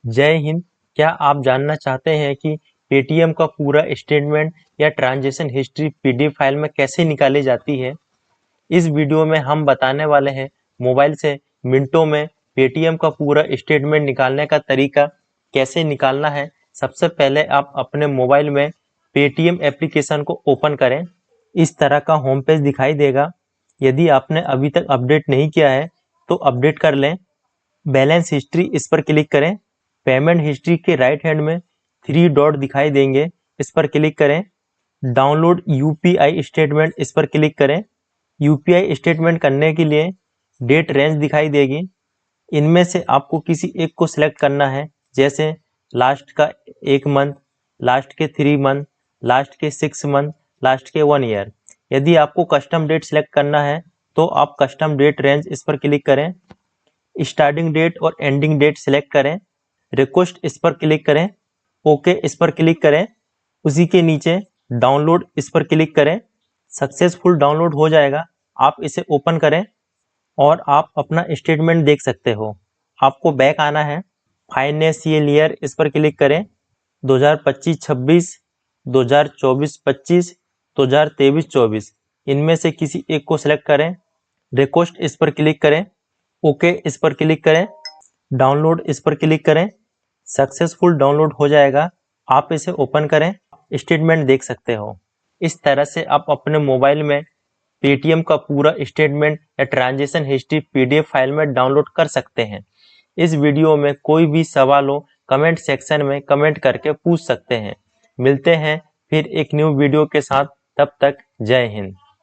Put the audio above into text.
जय हिंद। क्या आप जानना चाहते हैं कि पेटीएम का पूरा स्टेटमेंट या ट्रांजैक्शन हिस्ट्री पीडीएफ फाइल में कैसे निकाली जाती है? इस वीडियो में हम बताने वाले हैं मोबाइल से मिनटों में पेटीएम का पूरा स्टेटमेंट निकालने का तरीका कैसे निकालना है। सबसे पहले आप अपने मोबाइल में पेटीएम एप्लीकेशन को ओपन करें। इस तरह का होम पेज दिखाई देगा। यदि आपने अभी तक अपडेट नहीं किया है तो अपडेट कर लें। बैलेंस हिस्ट्री इस पर क्लिक करें। पेमेंट हिस्ट्री के राइट हैंड में 3 डॉट दिखाई देंगे, इस पर क्लिक करें। डाउनलोड यूपीआई स्टेटमेंट इस पर क्लिक करें। यूपीआई स्टेटमेंट करने के लिए डेट रेंज दिखाई देगी। इनमें से आपको किसी एक को सिलेक्ट करना है, जैसे लास्ट का 1 मंथ, लास्ट के 3 मंथ, लास्ट के 6 मंथ, लास्ट के 1 ईयर। यदि आपको कस्टम डेट सिलेक्ट करना है तो आप कस्टम डेट रेंज इस पर क्लिक करें। स्टार्टिंग डेट और एंडिंग डेट सिलेक्ट करें। रिक्वेस्ट इस पर क्लिक करें। ओके इस पर क्लिक करें। उसी के नीचे डाउनलोड इस पर क्लिक करें। सक्सेसफुल डाउनलोड हो जाएगा। आप इसे ओपन करें और आप अपना स्टेटमेंट देख सकते हो। आपको बैक आना है। फाइनेंशियल ईयर इस पर क्लिक करें। 2025-26, 2024-25, 2023-24 इनमें से किसी एक को सिलेक्ट करें। रिक्वेस्ट इस पर क्लिक करें। ओके इस पर क्लिक करें। डाउनलोड इस पर क्लिक करें। सक्सेसफुल डाउनलोड हो जाएगा। आप इसे ओपन करें, स्टेटमेंट देख सकते हो। इस तरह से आप अपने मोबाइल में पेटीएम का पूरा स्टेटमेंट या ट्रांजैक्शन हिस्ट्री पीडीएफ फाइल में डाउनलोड कर सकते हैं। इस वीडियो में कोई भी सवाल हो कमेंट सेक्शन में कमेंट करके पूछ सकते हैं। मिलते हैं फिर एक न्यू वीडियो के साथ, तब तक जय हिंद।